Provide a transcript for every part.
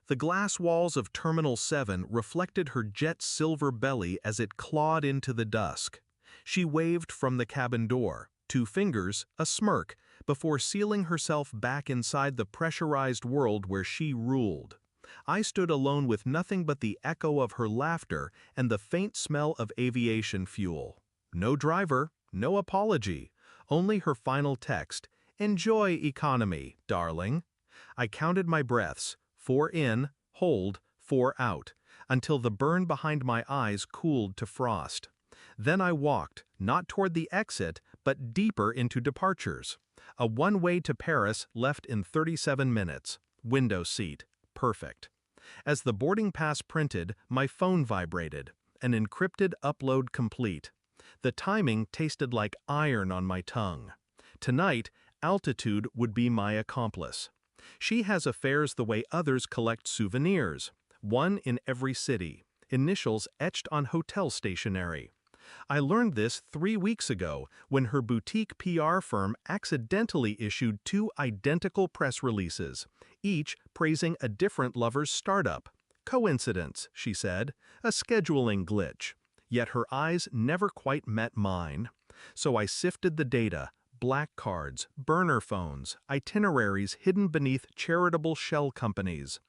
The glass walls of Terminal 7 reflected her jet silver belly as it clawed into the dusk. She waved from the cabin door, 2 fingers, a smirk, before sealing herself back inside the pressurized world where she ruled. I stood alone with nothing but the echo of her laughter and the faint smell of aviation fuel. No driver, no apology, only her final text, "Enjoy economy, darling." I counted my breaths, 4 in, hold, 4 out, until the burn behind my eyes cooled to frost. Then I walked, not toward the exit, but deeper into departures. A one-way to Paris left in 37 minutes. Window seat. Perfect. As the boarding pass printed, my phone vibrated. An encrypted upload complete. The timing tasted like iron on my tongue. Tonight, altitude would be my accomplice. She has affairs the way others collect souvenirs. One in every city. Initials etched on hotel stationery. I learned this 3 weeks ago when her boutique PR firm accidentally issued 2 identical press releases, each praising a different lover's startup. Coincidence, she said, a scheduling glitch. Yet her eyes never quite met mine. So I sifted the data, black cards, burner phones, itineraries hidden beneath charitable shell companies.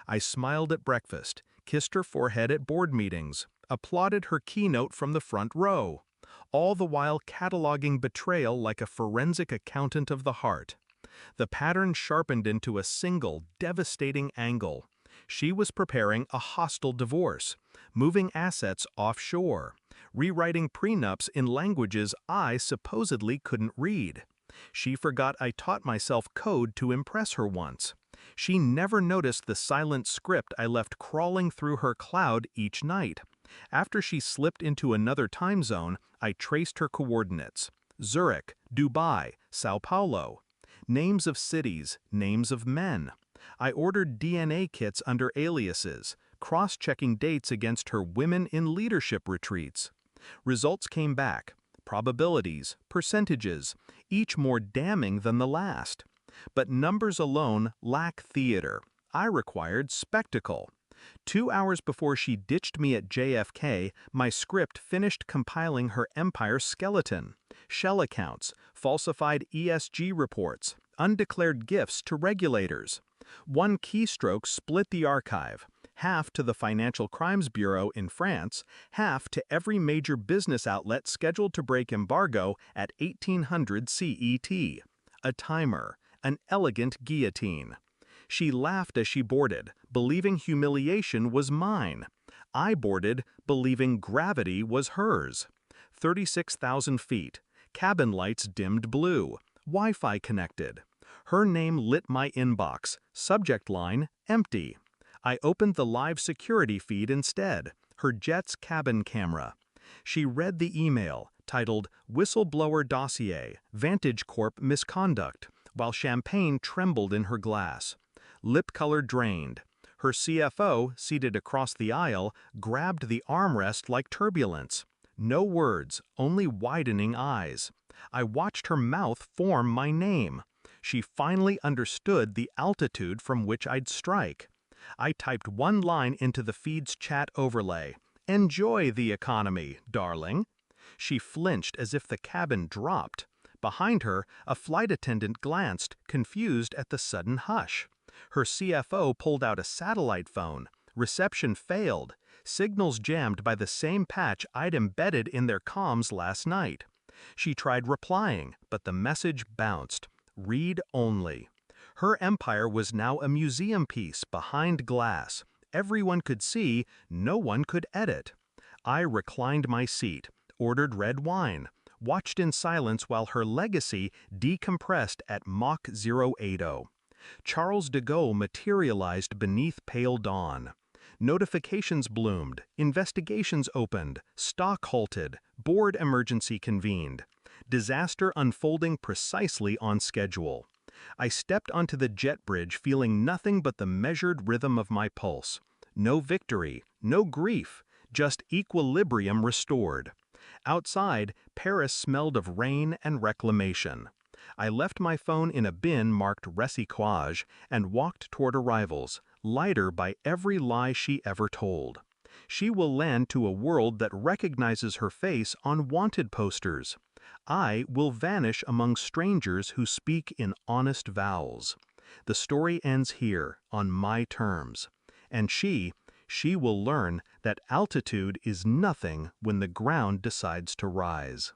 I smiled at breakfast, kissed her forehead at board meetings, applauded her keynote from the front row, all the while cataloging betrayal like a forensic accountant of the heart. The pattern sharpened into a single, devastating angle. She was preparing a hostile divorce, moving assets offshore, rewriting prenups in languages I supposedly couldn't read. She forgot I taught myself code to impress her once. She never noticed the silent script I left crawling through her cloud each night. After she slipped into another time zone, I traced her coordinates. Zurich, Dubai, Sao Paulo. Names of cities, names of men. I ordered DNA kits under aliases, cross-checking dates against her women in leadership retreats. Results came back. Probabilities, percentages, each more damning than the last. But numbers alone lack theater. I required spectacle. 2 hours before she ditched me at JFK, my script finished compiling her empire skeleton. Shell accounts, falsified ESG reports, undeclared gifts to regulators. One keystroke split the archive, half to the Financial Crimes Bureau in France, half to every major business outlet scheduled to break embargo at 1800 CET. A timer, an elegant guillotine. She laughed as she boarded, believing humiliation was mine. I boarded, believing gravity was hers. 36,000 feet, cabin lights dimmed blue, Wi-Fi connected. Her name lit my inbox, subject line, empty. I opened the live security feed instead, her jet's cabin camera. She read the email, titled Whistleblower Dossier, Vantage Corp Misconduct, while champagne trembled in her glass. Lip color drained. Her CFO, seated across the aisle, grabbed the armrest like turbulence. No words, only widening eyes. I watched her mouth form my name. She finally understood the altitude from which I'd strike. I typed one line into the feed's chat overlay. Enjoy the economy, darling. She flinched as if the cabin dropped. Behind her, a flight attendant glanced, confused at the sudden hush. Her CFO pulled out a satellite phone. Reception failed. Signals jammed by the same patch I'd embedded in their comms last night. She tried replying, but the message bounced. Read only. Her empire was now a museum piece behind glass. Everyone could see, no one could edit. I reclined my seat, ordered red wine, watched in silence while her legacy decompressed at Mach 080. Charles de Gaulle materialized beneath pale dawn. Notifications bloomed, investigations opened, stock halted, board emergency convened. Disaster unfolding precisely on schedule. I stepped onto the jet bridge feeling nothing but the measured rhythm of my pulse. No victory, no grief, just equilibrium restored. Outside, Paris smelled of rain and reclamation. I left my phone in a bin marked recyclage and walked toward arrivals, lighter by every lie she ever told. She will land to a world that recognizes her face on wanted posters. I will vanish among strangers who speak in honest vowels. The story ends here, on my terms. And she will learn that altitude is nothing when the ground decides to rise.